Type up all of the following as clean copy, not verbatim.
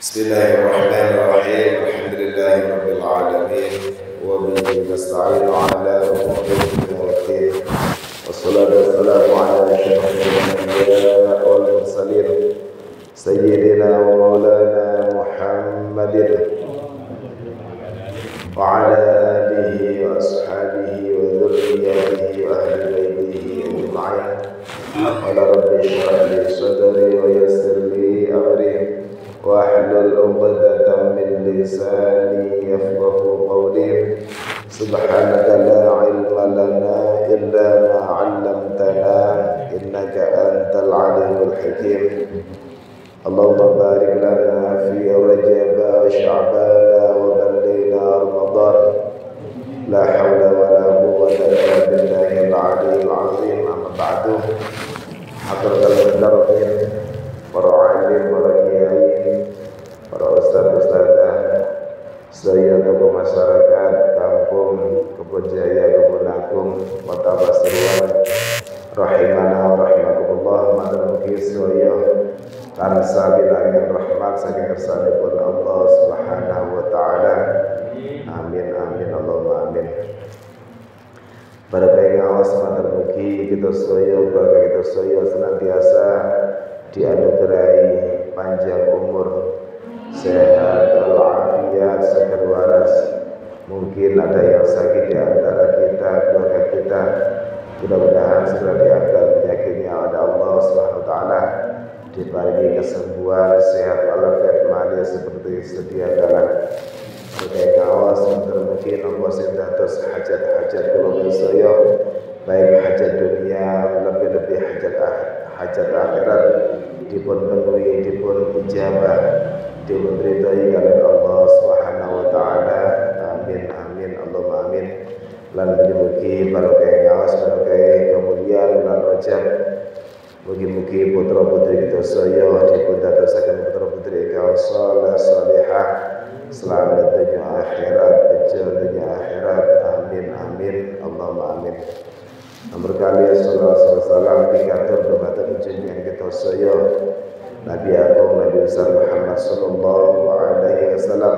Bismillahirrahmanirrahim. Alhamdulillahirabbil alamin wa bihi nasta'inu ala umuri dunya waddin. Wassalatu wassalamu ala asyrafil anbiya'i wal mursalin sayyidina wa maulana Muhammadin wa ala alihi wa ashabihi wa dhurriyyatihi wa ahli baitihi ajma'in. Qala rabbi shrah li sadri wa yassir li amri wahlul 'uqdatam min lisani yafqahu qawli. Subhanaka la ilma lana illa ma 'allamtana innaka antal 'alimul hakim. Allahumma barik lana fi Rajab wa Sya'ban wa ballighna Ramadan. La hawla wa la quwwata illa billahil 'aliyyil 'azim. Amma ba'du. Hadratul mudarrin, para alim, para kiai, para ustaz-ustazah, sedaya tokoh masyarakat kampung Kebon Jaya, Kebon Agung, Kota Pasuruan, rahimana wa rahimakumullah. Matur mugi sedaya tansah binaringan rahmat saking kersanipun Allah Subhanahu wa taala. Amin amin Allahumma amin. Pada ngawas matur mugi kita sedaya keluarga kita sedaya senantiasa dianugerahi panjang umur, sehat walafiat, sehat waras. Mungkin ada yang sakit di antara kita, keluarga kita, mudah-mudahan segera diangkat penyakitnya oleh Allah Subhanahu wa taala, diberi kesembuhan, sehat walafiat manis seperti sedia kala. Sebagai kawas mungkin Allah sendatos hajat-hajat kula sedaya, baik hajat dunia lebih-lebih hajat akhirat dipun penuhi, dipun ijabah, dipun ridhoi oleh Allah Subhanahu wa taala. Amin amin Allahumma amin. Lan mugi barokah ngawas, barokah kemuliaan bulan Rajab. Mugi-mugi putra-putri kita sedaya dipun dadosaken putra-putri ingkang saleh salihah, selamat dunia akhirat, bejo dunia akhirat. Amin amin Allahumma amin. Nomor kali sallallahu salam dikatur dumateng junjungan kita sedaya Nabi Agung Nabi besar Muhammad sallallahu alaihi wasallam.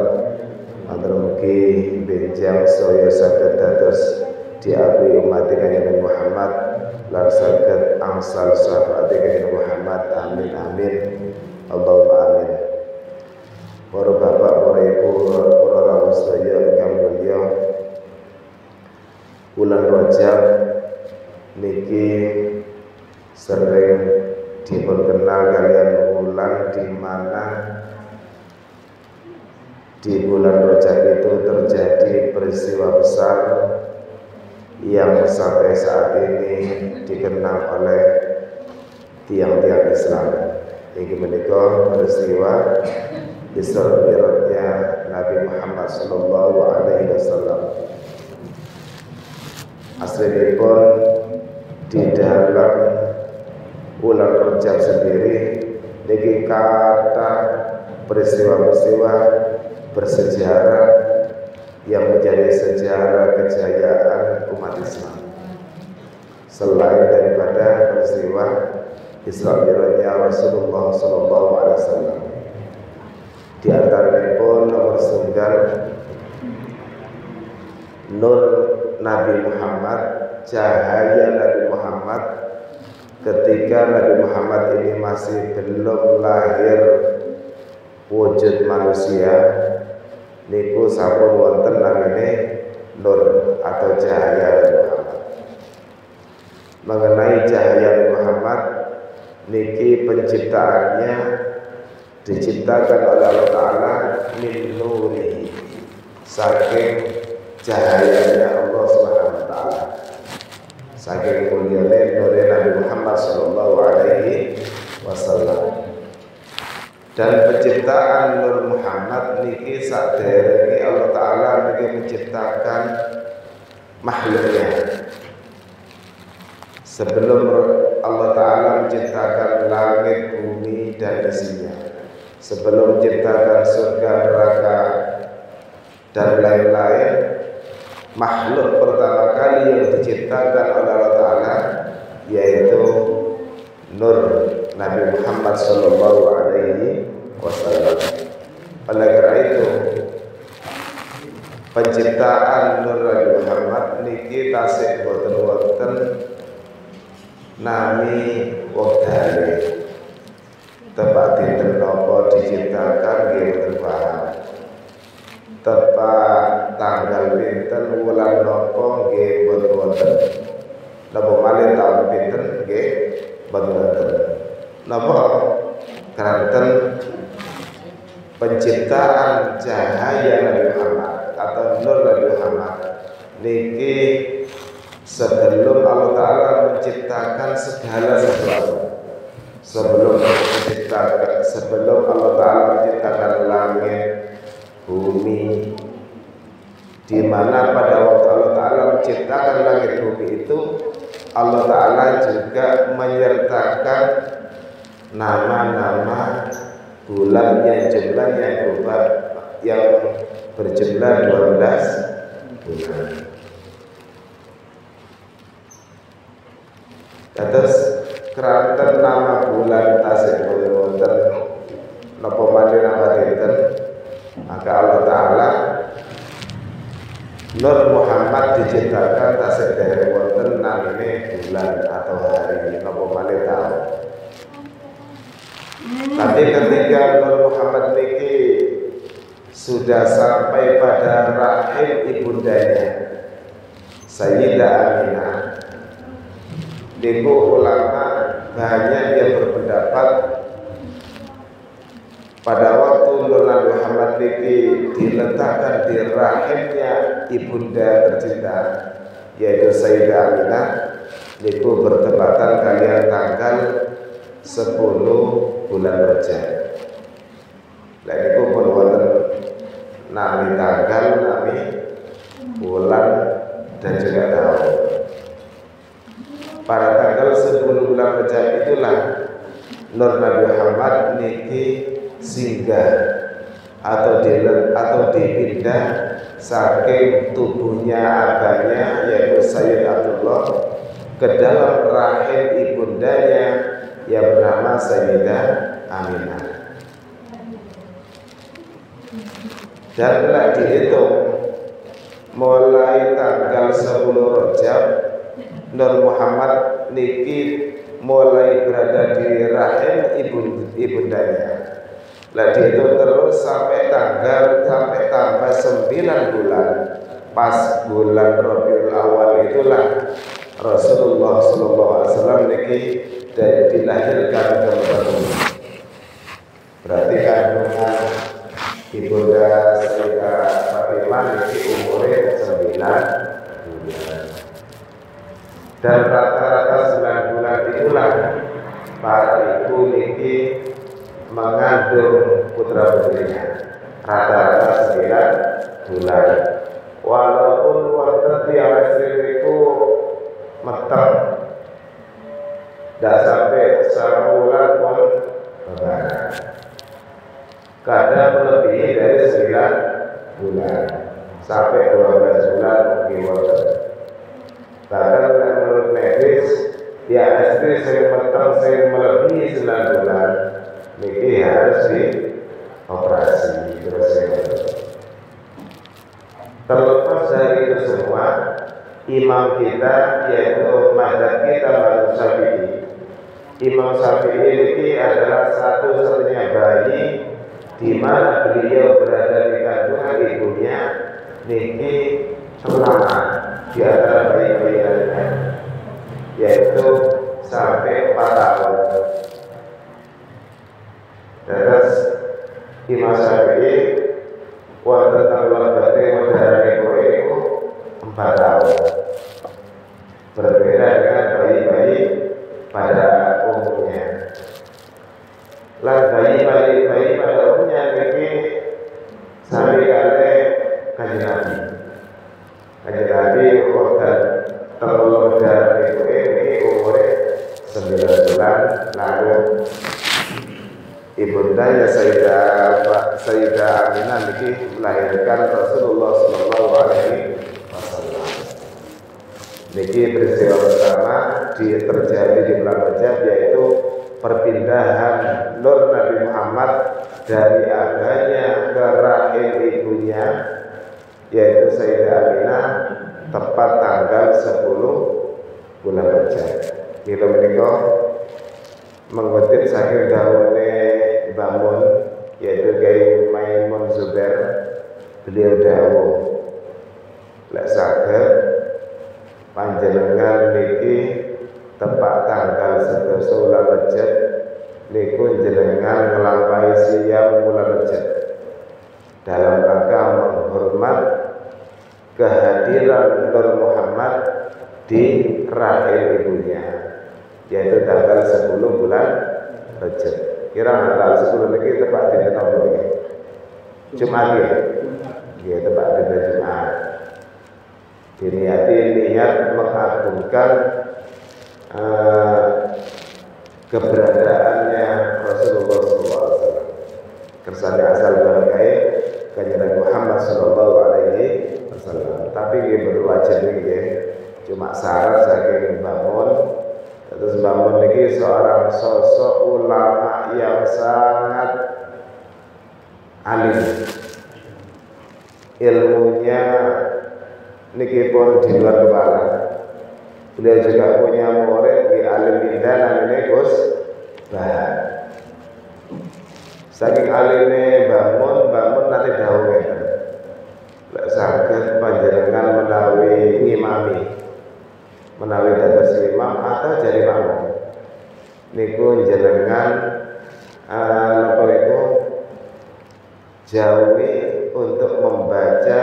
Matur mugi benjang saya saged dados diakui umat Kanjeng Muhammad lan saged angsal syafaat Kanjeng Muhammad. Amin amin Allahumma amin. Para bapak, para ibu, para rawuh sedaya ingkang mulya, bulan Rajab niki sering dikenal kalian bulan di mana di bulan Rajab itu terjadi peristiwa besar yang sampai saat ini dikenal oleh tiang-tiang Islam. Ini menika peristiwa Isra Mi'rajnya Nabi Muhammad sallallahu alaihi wasallam. Aslinipun di dalam bulan Rajab sendiri niki kata peristiwa-peristiwa bersejarah yang menjadi sejarah kejayaan umat Islam. Selain daripada peristiwa Isra Mi'rajnya Rasulullah sallallahu alaihi wasallam, di antaranya nomor setunggal nur Nabi Muhammad, cahaya Nabi Muhammad ketika Nabi Muhammad ini masih belum lahir wujud manusia, niku sampun wonten namine nur atau cahaya Nabi Muhammad. Mengenai cahaya Nabi Muhammad niki penciptaannya diciptakan oleh Allah Ta'ala min nurihi, saking cahayanya Allah Subhanahu wa ta'ala, saking mulianya nuri Nabi Muhammad sallallahu alaihi wasallam. Dan penciptaan Nur Muhammad niki saderenge Allah Ta'ala niki menciptakan makhluknya. Sebelum Allah Ta'ala menciptakan langit, bumi dan isinya, sebelum menciptakan surga, neraka dan lain-lain, makhluk pertama kali yang diciptakan oleh Allah Ta'ala yaitu Nur Nabi Muhammad sallallahu alaihi wasallam. penciptaan Nur Nabi Muhammad niki tasik boten wonten nami wekdale tepak dinten napa diciptakan nggih boten paham, tepak tanggal pinten wulan napa nggih boten wonten, napa malih taun pinten nggih boten wonten, napa keranten penciptaan cahaya Nabi Muhammad atau Nur Nabi Muhammad niki sebelum Allah Ta'ala menciptakan segala sesuatu, sebelum Allah Ta'ala menciptakan langit, bumi, di mana pada waktu Allah Ta'ala menciptakan langit bumi itu Allah Ta'ala juga menyertakan nama-nama bulan yang jumlahnya yang berjumlah 12 bulan. Terus keranten nama bulan tasik wonten napa maneh nama dinten, maka Allah Ta'ala Nur Muhammad diciptakan tasik dari wonten namine bulan atau hari napa maneh tahu. Tapi ketika Nur Muhammad niki sudah sampai pada rahim ibundanya Sayyidah Aminah, niku ulama banyak yang berpendapat pada waktu Nur Nabi Muhammad niki diletakkan di rahimnya ibunda tercinta yaitu Sayyidah Aminah, niku bertepatan kalian tanggal 10 bulan Rajab. Lah niku pun wonten nami tanggal, nami bulan dan juga tahun. Pada tanggal 10 bulan Rajab itulah Nur Nabi Muhammad niki singgah atau dipindah saking tubuhnya abahnya yaitu Sayyid Abdullah ke dalam rahim ibundanya yang bernama Sayyidah Aminah. Dan telah dihitung mulai tanggal 10 Rajab Nur Muhammad niki mulai berada di rahim ibundanya. Lah dihitung terus sampai tambah 9 bulan. Pas bulan Rabiul Awal itulah Rasulullah SAW niki dan dilahirkan ke bumi. Berarti kandungan ibunda Sayyidah Fatimah niki umurnya 9 bulan. Dan rata-rata 9 bulan itulah para ibu niki mengandung putra putrinya. Rata-rata 9 bulan. Walaupun wonten tiyang ekstrim niku meteng dah sampai sebulan pun lebaran. Kadang melebihi dari 9 bulan sampai 12 bulan mungkin. Bahkan menurut medis, ya istri sering meteng sering melebihi 9 bulan, ini harus dioperasi terus. Terlepas dari itu semua, imam kita yaitu mazhab kita Imam Syafi'i. Imam Syafi'i ini adalah satu-satunya bayi di mana beliau berada di kandungan ibunya niki selama di antara bayi-bayi lainnya, yaitu sampai 4 tahun. Terus Imam Syafi'i wonten keluarga modern itu 4 tahun. Berbeda dengan bayi-bayi pada umumnya. Lan bayi pada umumnya ini sampai kali Kanjeng Nabi. Kanjeng Nabi waktu telur dari ini umurnya 9 bulan, lalu ibundanya Sayyidah Aminah niki melahirkan Rasulullah Sallallahu Alaihi Wasallam. Niki peristiwa pertama terjadi di bulan Rajab, yaitu perpindahan Nur Nabi Muhammad dari abahnya ke rahim ibunya yaitu Sayyidah Aminah tepat tanggal 10 bulan Rajab. Kita menika mengutip saking dawuhne Mbah Mun yaitu Kiai Maimun Zubair, beliau dawuh lek saged panjenengan niki tepat tanggal 11 bulan Rajab niku jenengan nglampahi siyam bulan Rajab dalam rangka menghormat kehadiran Nur Muhammad di rahim ibunya, yaitu tanggal 10 bulan Rajab. Kira tanggal 10 niki tepat dinten napa niki? Jumat ya. Ya tepat dinten Jumat. Diniati niat mengagungkan keberadaannya Rasulullah SAW. Kersane asal bangkai kanjeng Muhammad sallallahu alaihi wasallam. Tapi nggih berwajib nggih cuma syarat saking bangun. Terus bangun niki seorang sosok ulama yang sangat alim. Ilmunya niki pun di luar kepala. Beliau juga punya murid di alim indah namanya Gus Bah. Saking alimnya bangun nanti dawuh ngeten. Lek saged panjenengan menawi ngimami, menawi dados imam atau jadi makmum, niku jenengan napa niku jauhi untuk membaca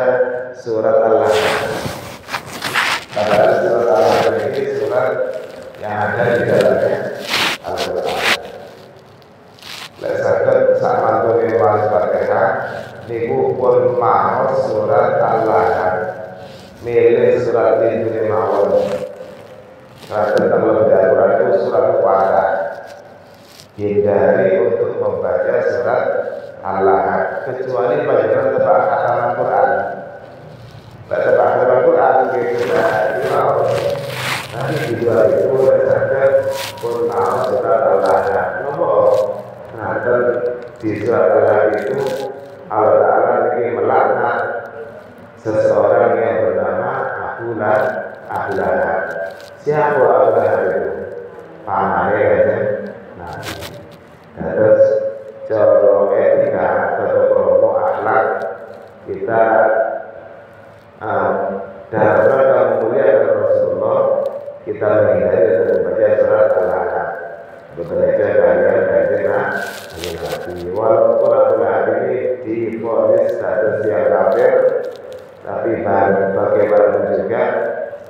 surat Al-Lahab. Padahal surat Al-Lahab ini surat yang ada di dalamnya Al-Quran. Lek saged sakmantune wae Fatihah niku pun maos surat Al-Lahab. Milih surat ini mawon. Karena tentang lebih Al-Quran itu surat Al-Fatihah. Hindari untuk membaca surat Al-Lahab kecuali panjenengan tebak hataman Quran. Tebak hataman Quran gitu mawon. Nanti di luar itu saged pun maos surat Al-Lahab. Napa? Nah, di surat Al-Lahab itu Allah Ta'ala ini melaknat seseorang yang bernama Abu Lahab. Siapa Abu Lahab itu? Pamane kan? Nah, terus cara etika atau kromo akhlak kita dalam rangka memuliakan Rasulullah kita menghindari dan membaca surat Al-Lahab. Bekerja kalian hati. Walaupun Abu Lahab ini divonis status yang kafir, tapi bagaimanapun juga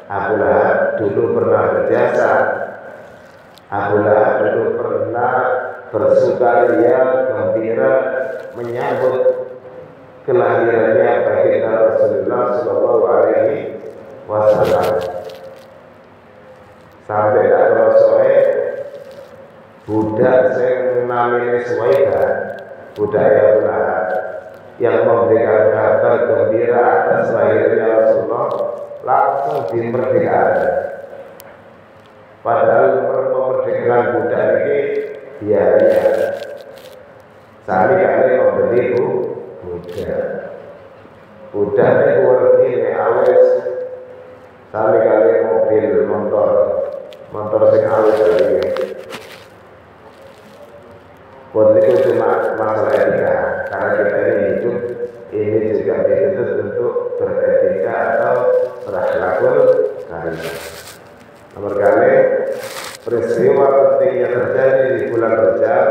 Abu Lahab dulu pernah berjasa. Abu Lahab dulu pernah bersukaria gembira menyambut kelahirannya baginda Rasulullah Shallallahu Alaihi Wasallam. Sampai tak terasa budak sing namine Suwaidah, budak Abu Lahab yang memberikan kabar gembira atas lahirnya Rasulullah langsung dimerdekakan. Padahal memerdekakan budak ini biaya. Sami kali membeli budak. Budak ini wargi awes. Sami kali mobil motor sing awes lagi. Pun itu cuma masalah etika, karena kita ini hidup ini juga dituntut untuk beretika atau berakhlakul karimah. Nomor kali peristiwa penting yang terjadi di bulan Rajab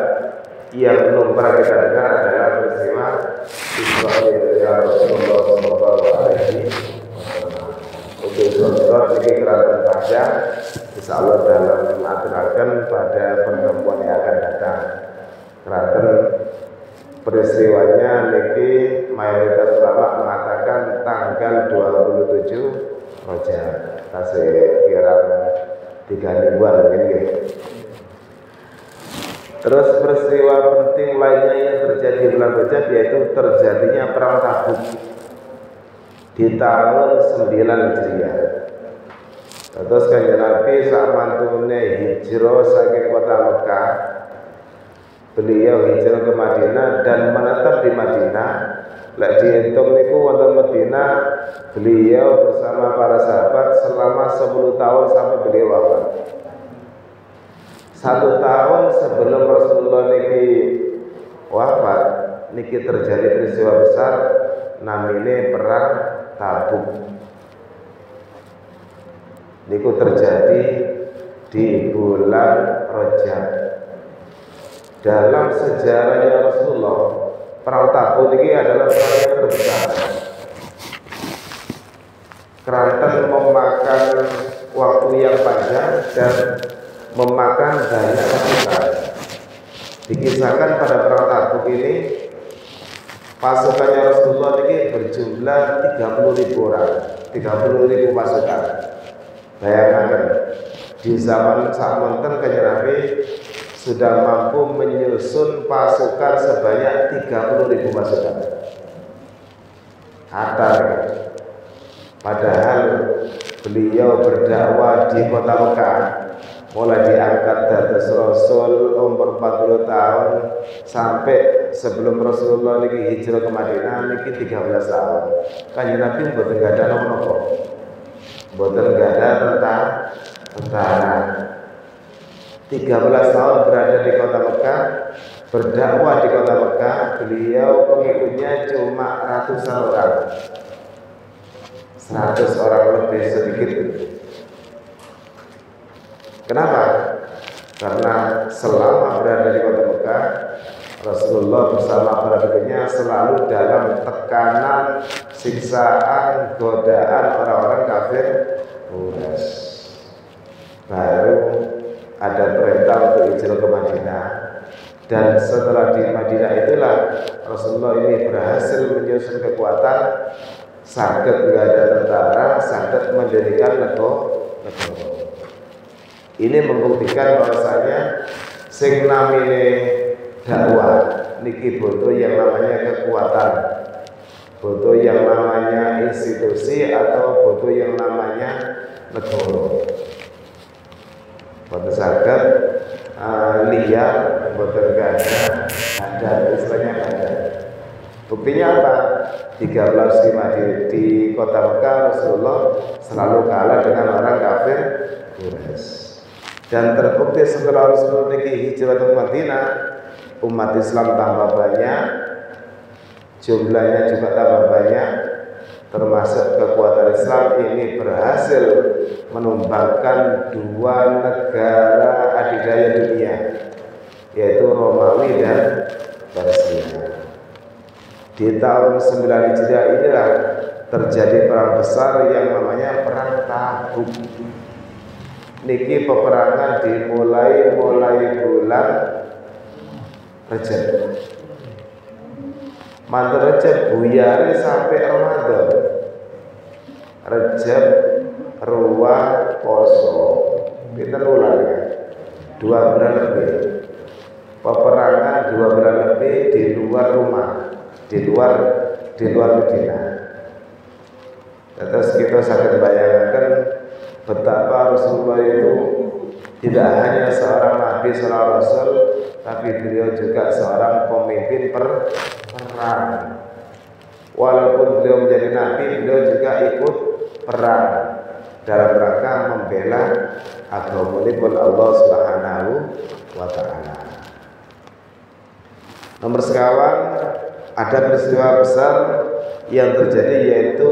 yang belum pernah kita dengar adalah peristiwa Isra Rasulullah Sallallahu Alaihi Wasallam. Untuk surat ini kerana panjang, insya Allah dalam aturakan pada pertemuan yang akan datang. Kerana peristiwanya niki mayoritas ulama mengatakan tanggal 27 Rajab. Tasih kira 3 mingguan mungkin gitu. Terus peristiwa penting lainnya yang terjadi di bulan Rajab yaitu terjadinya perang Tabuk di tahun 9 Hijriah. Terus kanjeng Nabi saat mantune hijrah saking kota Mekah, beliau hijrah ke Madinah dan menetap di Madinah Lek dihitung niku wonten Madinah beliau bersama para sahabat selama 10 tahun sampai beliau wafat. 1 tahun sebelum Rasulullah niki wafat niki terjadi peristiwa besar namine perang Tabuk. Niku terjadi di bulan Rajab. Dalam sejarahnya Rasulullah, perang Tabuk ini adalah perang yang terbesar. Keranten memakan waktu yang panjang dan memakan banyak pasukan. Dikisahkan pada perang Tabuk ini pasukannya Rasulullah ini berjumlah 30.000 orang, 30.000 pasukan. Bayangkan di zaman samonten Kanjeng Nabi sudah mampu menyusun pasukan sebanyak 30.000 pasukan. Hatta padahal beliau berdakwah di kota Mekah mulai diangkat dados Rasul umur 40 tahun sampai sebelum Rasulullah niki hijrah ke Madinah niki 13 tahun. Kanjeng Nabi mboten gadah napa-napa. Mboten gadah tentara. 13 tahun berada di kota Mekah, berdakwah di kota Mekah, beliau pengikutnya cuma ratusan orang. 100 orang lebih sedikit. Kenapa? Karena selama berada di kota Mekah, Rasulullah bersama para pengikutnya selalu dalam tekanan, siksaan, godaan orang-orang kafir Quraisy. Baru ada perintah untuk hijrah ke Madinah, dan setelah di Madinah itulah Rasulullah ini berhasil menyusun kekuatan, saged nggak ada tentara, saged mendirikan negara. Ini membuktikan bahwasanya sing namine dakwah niki butuh yang namanya kekuatan, butuh yang namanya institusi atau butuh yang namanya negara. Boten saged liar, boten ada istilahnya ada. Buktinya apa? 13 di kota Mekah Rasulullah selalu kalah dengan orang kafir Quraisy. Dan terbukti setelah Rasulullah hijrah ke Madinah, umat Islam tambah banyak, jumlahnya juga tambah banyak, termasuk kekuatan Islam ini berhasil menumbangkan 2 negara adidaya dunia, yaitu Romawi dan Persia. Di tahun 9 Hijriah inilah terjadi perang besar yang namanya perang Tabuk. Niki peperangan dimulai bulan Rajab. Mantu Rajab buyare sampai Ramadan. Rajab ruwah poso. Kita ulang ya. 2 bulan lebih. Peperangan 2 bulan lebih di luar rumah, di luar Madinah. Terus kita sangat bayangkan betapa Rasulullah itu tidak hanya seorang Nabi, seorang Rasul, tapi beliau juga seorang pemimpin perang. Walaupun beliau menjadi Nabi, beliau juga ikut perang dalam rangka membela agama Allah Subhanahu wa Ta'ala. Nomor sekawan, ada peristiwa besar yang terjadi yaitu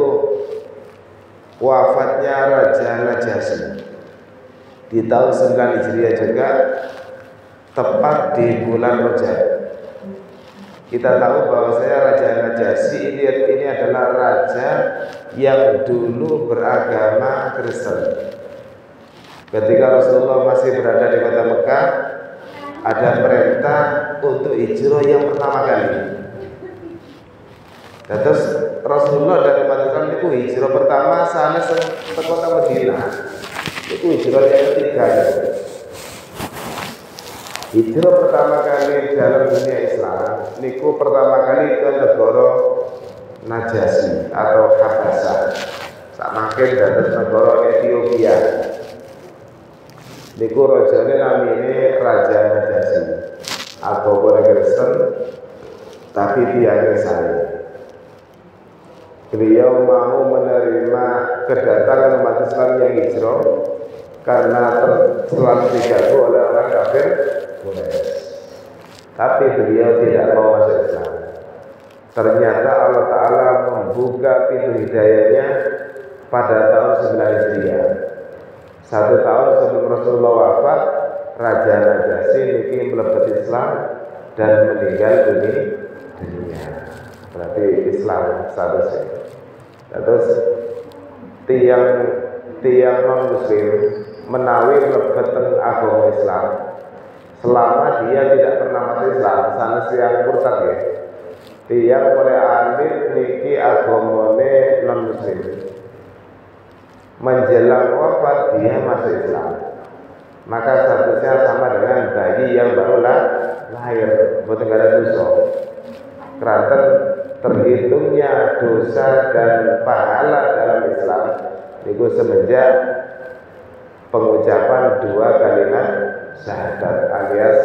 wafatnya Raja Najasyi di tahun 9 Hijriah juga, tepat di bulan Rajab. Kita tahu bahwasanya Raja Najasyi ini adalah raja yang dulu beragama Kristen. Ketika Rasulullah masih berada di kota Mekah, ada perintah untuk hijrah yang pertama kali. Terus Rasulullah dari Madinah itu hijrah pertama sana ke kota Madinah. Itu hijrah yang ketiga. Hijrah pertama kali dalam dunia Islam niku pertama kali ke negara Najasyi atau Habasah. Samakin dari negara Ethiopia. Niku rajane namine Raja Najasyi. Agama Kristen tapi dia Kristen. beliau mau menerima kedatangan umat Islam yang hijrah karena selalu diganggu oleh orang kafir Quraisy. Tapi beliau tidak mau masuk Islam. Ternyata Allah Ta'ala membuka pintu hidayahnya pada tahun 9 Hijriah. 1 tahun sebelum Rasulullah wafat, Raja Najasyi ini melepas Islam dan meninggal dunia. Berarti Islam statusnya. Terus tiang non muslim menawi mlebu agama Islam selama dia tidak pernah masuk Islam, sanes yang murtad ya. Tiang oleh alit niki agamane non muslim. Menjelang wafat dia masuk Islam. Maka statusnya sama dengan bayi yang baru lahir, boten ada dosa. Kraten terhitungnya dosa dan pahala dalam Islam itu semenjak pengucapan 2 kalimat syahadat, alias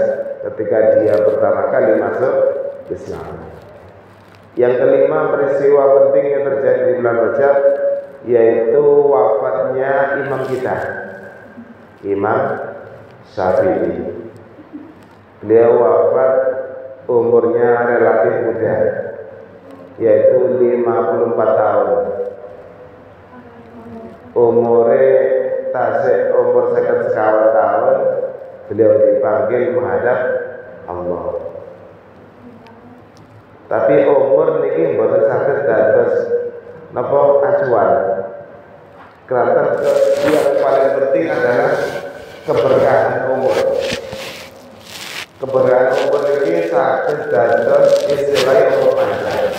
ketika dia pertama kali masuk Islam. Yang kelima, peristiwa penting yang terjadi di bulan Rajab yaitu wafatnya imam kita, Imam Syafi'i. Beliau wafat umurnya relatif muda, yaitu 54 tahun. Umur 51 tahun beliau dipanggil menghadap Allah. Tapi umur niki mboten saged dados napa acuan. Karena yang paling penting adalah keberkahan umur. Keberkahan umur ini saged dados istilah umur panjang.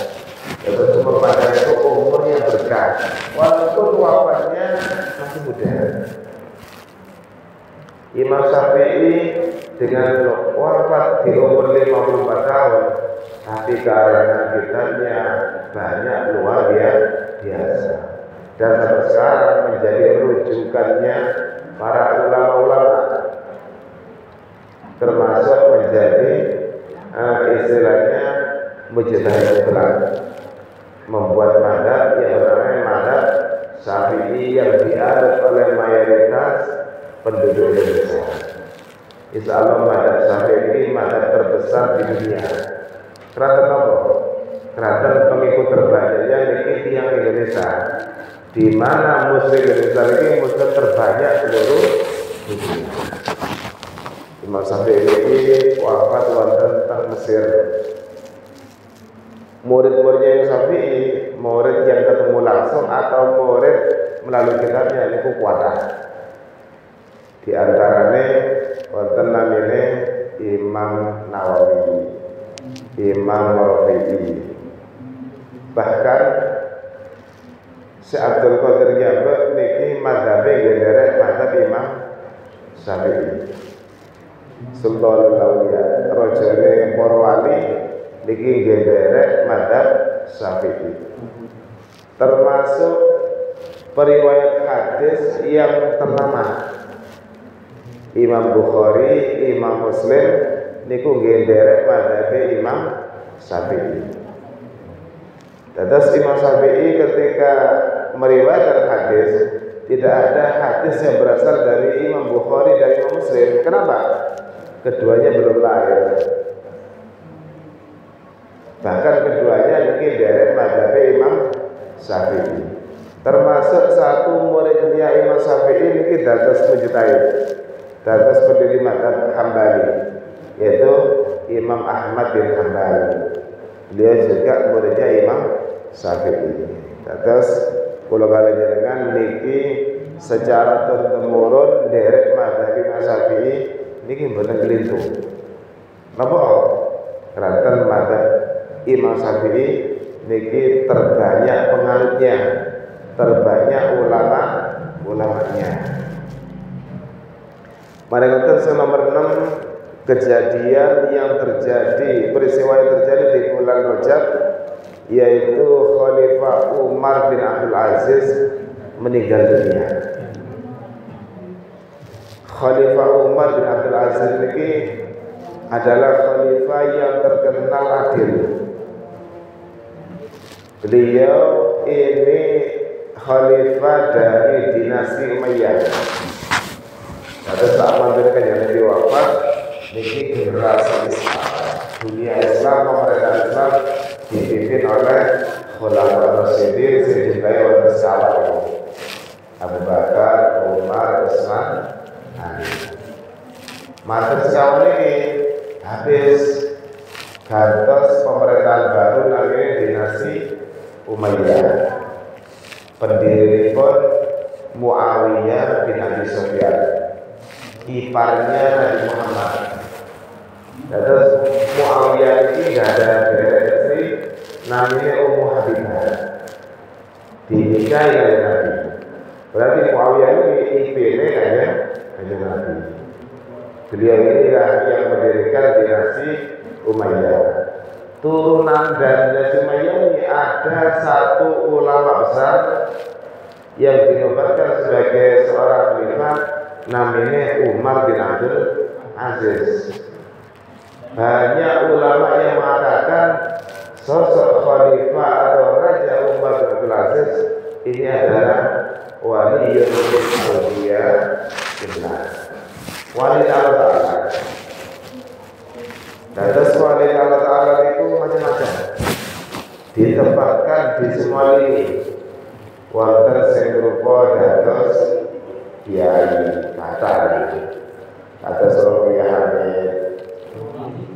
Terus umur panjang itu umur yang berkah, walaupun wafatnya masih muda. Imam Syafi'i dengan wafat di umur 54 tahun, tapi karangan kitabnya banyak luar biasa. Dan sampai sekarang menjadi rujukannya para ulama-ulama, termasuk menjadi istilahnya mujtahid mutlak, membuat mazhab yang bernama mazhab Syafi'i yang dianut oleh mayoritas penduduk Indonesia. Insya Allah mazhab Syafi'i mazhab terbesar di dunia. Keraton apa? Keraton pengikut terbanyaknya niki yang Indonesia. Di mana muslim Indonesia ini muslim terbanyak seluruh dunia. Imam Syafi'i ini wafat wonten teng Mesir. Murid-muridnya Imam Syafi'i, murid yang ketemu langsung atau murid melalui kitabnya ini kuatah. Di antaranya wonten namine Imam Nawawi, Imam Rafi'i. Bahkan Syekh Abdul Qadir Jaber niki mazhabe nderek mazhab Imam Syafi'i. Sultanul Auliya rajane para wali niki nderek mazhab Syafi'i. Termasuk periwayat hadis yang ternama Imam Bukhari, Imam Muslim niku nderek mazhab Imam Syafi'i. Terus Imam Syafi'i ketika meriwayatkan hadis, tidak ada hadis yang berasal dari Imam Bukhari dan Imam Muslim. Kenapa? Keduanya belum lahir. Bahkan keduanya mungkin dari mazhab Imam Syafi'i. Termasuk satu muridnya Imam Syafi'i ini dados mujtahid, dados pendiri mazhab Hambali, yaitu Imam Ahmad bin Hambal. Beliau juga muridnya Imam Syafi'i. Terus kula panjenengan niki secara turun-temurun derek mazhab Imam Syafi'i niki mboten kelintu. Napa? Karena mazhab Imam Syafi'i niki terbanyak penganutnya, terbanyak ulamanya. Mari kita nomor 6, kejadian yang terjadi, peristiwa yang terjadi di bulan Rajab, yaitu Khalifah Umar bin Abdul Aziz meninggal dunia. Khalifah Umar bin Abdul Aziz ini adalah khalifah yang terkenal adil. Beliau ini khalifah dari dinasti Umayyah. Ada saat mantan yang Nabi wafat, ini generasi Islam, dunia Islam, pemerintahan Islam dipimpin oleh Khulafaur Rasyidin sejumlah orang sahabat Abu Bakar, Umar, Utsman, Ali. Masa sekawan ini habis gantos pemerintahan baru namanya dinasti Umayyah. Pendiri pun Muawiyah bin Abi Sufyan, iparnya Nabi Muhammad. Terus Muawiyah ini tidak ada istri, namanya Ummu Habibah, dinikahi oleh Nabi. Berarti Muawiyah ini ibunya hanya Nabi. Beliau inilah yang mendirikan dinasti Umayyah. Turunan dari dinasti Umayyah ini ada satu ulama besar yang dinobatkan sebagai seorang khalifah, namanya Umar bin Abdul Aziz. Banyak ulama yang mengatakan sosok khalifah atau Raja Umar bin Abdul Aziz ini adalah waliyul awliya billah, wali Allah Ta'ala. Dan wali Allah Ta'ala itu macam-macam, ditempatkan di semua lini. Wonten sing rupa dados kiai matahari, kados Royah Hamid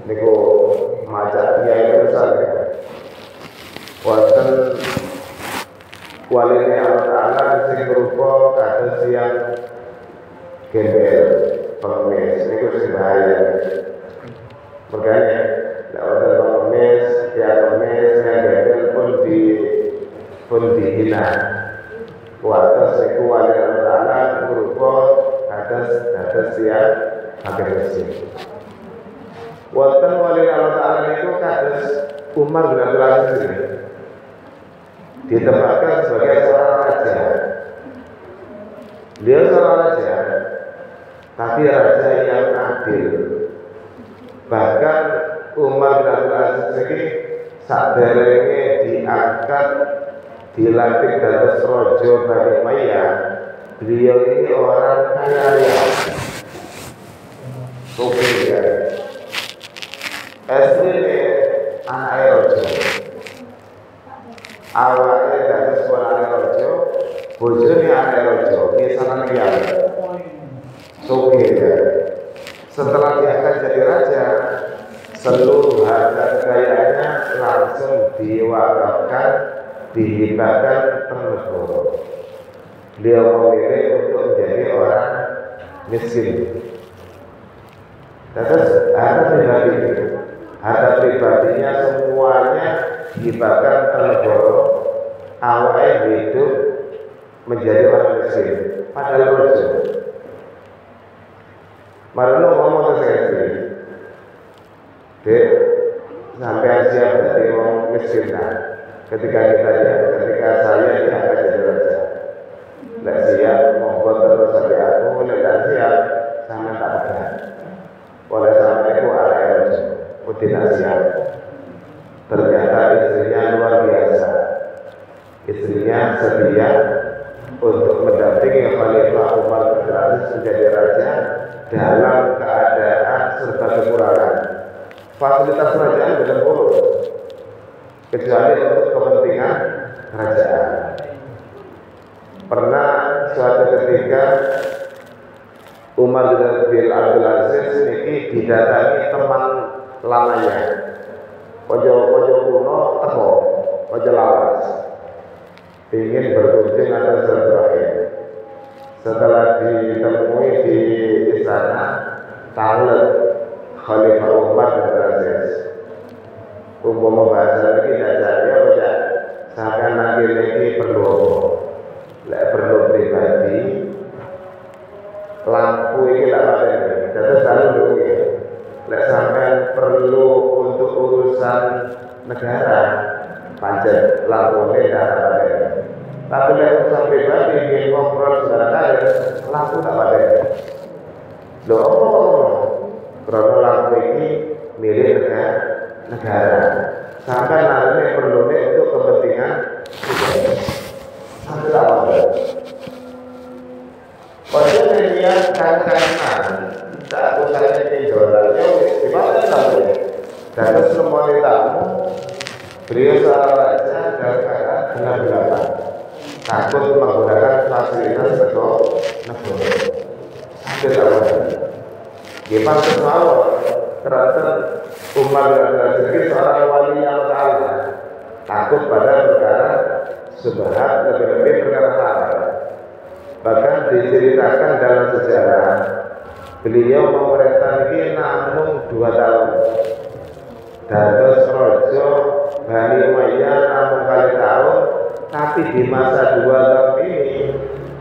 niku maca kiai besar. Wonten waline Allah Ta'ala sing rupa kados yang gembel pengemis niku sing bahaya. Makanya nek wonten pengemis, yang gembel pun dihina. Kuatas iku wali Allah Ta'ala berupa atas yang akhir mesin. Wonten wali Allah Ta'ala itu kados Umar bin Abdul Aziz ini ditempatkan sebagai seorang raja. Dia seorang raja, tapi raja yang adil. Bahkan Umar bin Abdul Aziz ini saderenge diangkat dilantik dados Raja Bani Umayyah, beliau ini orang kaya raya. Oke ya. Asline anak raja. Awalnya dados anak raja, bojone anak raja, misalnya dia. Oke ya. Setelah diangkat jadi raja, seluruh harta kekayaannya langsung diwakafkan, dihibahkan negara. Beliau memilih untuk menjadi orang miskin. Terus harta pribadinya semuanya dihibahkan negara. Awalnya hidup menjadi orang miskin. Padahal raja. Marino ngomong ke saya, dek, sampai siap dari orang miskin kan? Ketika saya diangkat jadi raja, tidak siap, monggo terus sampai aku, tidak siap, sama tak ada. Oleh sampai aku arah raja, tidak siap. Ternyata istrinya luar biasa. Istrinya setia untuk mendampingi Khalifah Umar bin Abdul Aziz menjadi raja dalam keadaan serba kekurangan. Fasilitas kerajaan benar buruk, kecuali untuk kepentingan kerajaan. Pernah suatu ketika Umar bin Abdul Aziz ini didatangi teman lamanya, ojo kuno teko, ojo lawas, ingin berkunjung atau silaturahim. Setelah ditemui di istana, talet Khalifah Umar bin Abdul Aziz. Umpama bahasa ini tidak jadi apa sampai nanti lagi perlu pribadi, lampu ini tidak ada ini. Jadi selalu ini, sampai perlu untuk urusan negara, pancet lampu ini tidak ada ini. Tapi urusan pribadi ingin ngobrol secara kaya, lampu tidak ada ini. Karena lampu ini milik negara. Sampai nanti perlu untuk kepentingan Beliau seorang raja dalam keadaan gelap-gelapan, takut menggunakan fasilitas negara. Hampir awal. Gimana semua terasa umat dan sedikit seorang wali yang taala takut pada perkara subhat, lebih-lebih perkara haram. Bahkan diceritakan dalam sejarah beliau memerintah ini namun 2 tahun. Dados Rojo Bani Umayyah namun kali tahun, tapi di masa 2 tahun ini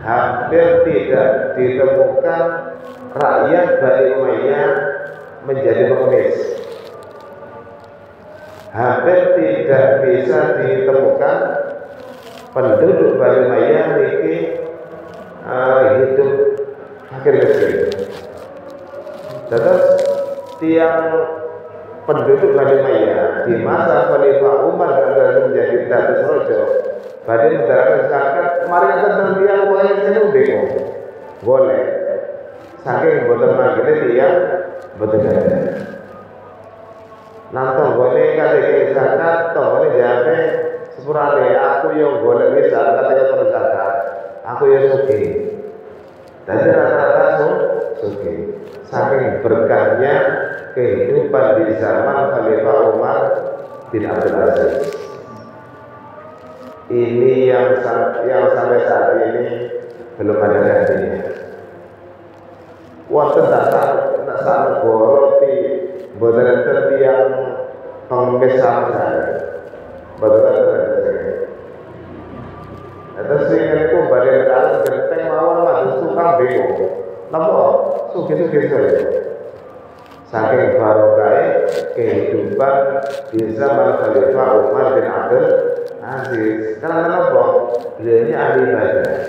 hampir tidak ditemukan rakyat Bani Umayyah menjadi pengemis. Hampir tidak bisa ditemukan penduduk Bani Umayyah ini hidup fakir miskin. Terus tiang penduduk Bani Umayyah di masa Khalifah Umar dan menjadi Datus Rojo Bani mendarat zakat, kemarin tentang tiang boleh itu bingung, boleh saking boten manggilnya tiang betul saja. Nanti boleh kata zakat, toh boleh jawabnya sepurane aku yang boleh bisa katanya terus zakat, aku yang suki. Tadi rata-rata suki. Saking berkahnya kehidupan di zaman Khalifah Umar bin Abdul Aziz. Ini yang sampai saat ini belum ada gantinya. Wonten tak sangat boroti boten yang pengemis sama sekali. Boten terus sehingga itu badai dalam genteng mawon madu tukang bingung. Napa sugi-sugi saja. Saking barokah kehidupan di zaman Khalifah Umar bin Abdul Aziz. Karena kenapa? Beliaunya ahli ibadah.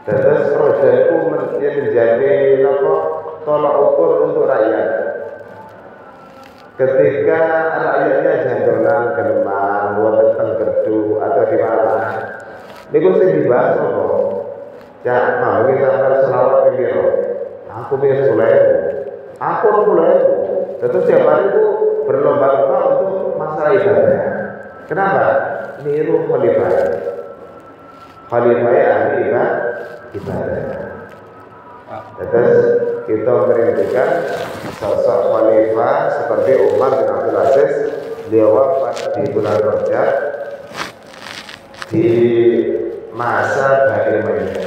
Terus roja itu menjadi tolak ukur untuk rakyat. Ketika rakyatnya jandonan Geneman, wonten Gerdu atau di mana, niku sing dibahas apa? Ya, mau kita selawat piro. Aku punya 10.000. Aku 20.000. Terus setiap hari itu berlomba-lomba untuk masalah ibadah. Kenapa? Niru khalifah. Khalifah ahli ibadah. Terus kita merindukan sosok khalifah seperti Umar bin Abdul Aziz. Dia wafat di bulan Rajab di masa Bani Umayyah.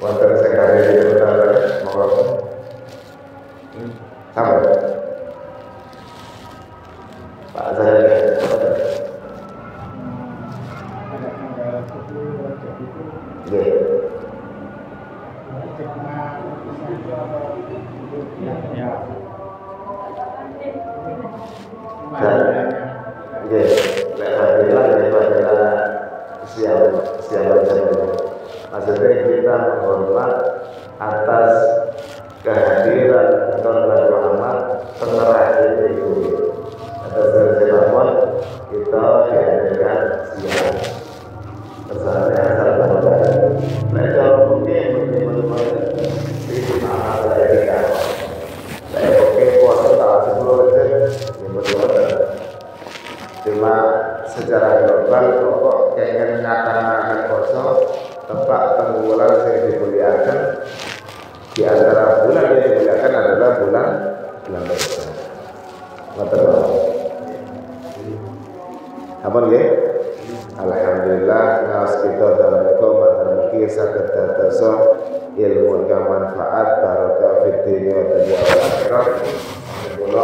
Wonten sekali di utara monggo. Sabar. Pak saya. Maksudnya kita menghormat atas kehadiran Tuhan Muhammad terakhir itu. Atas dari Muhammad kita dihadirkan siang bersama asal Tuhan. Mereka mungkin itu nama saya kita. Saya oke puasa tahun 10 aja yang berdua. Cuma secara global pokok kayaknya ngatakan puasa tempat tenggulan yang dimuliakan di antara bulan yang dimuliakan adalah bulan puasa. Betul. Apa nggih? Alhamdulillah ngaos kita dalam matur mugi saged dados ilmu kang manfaat barokah fid dunya wa akhirat. Kula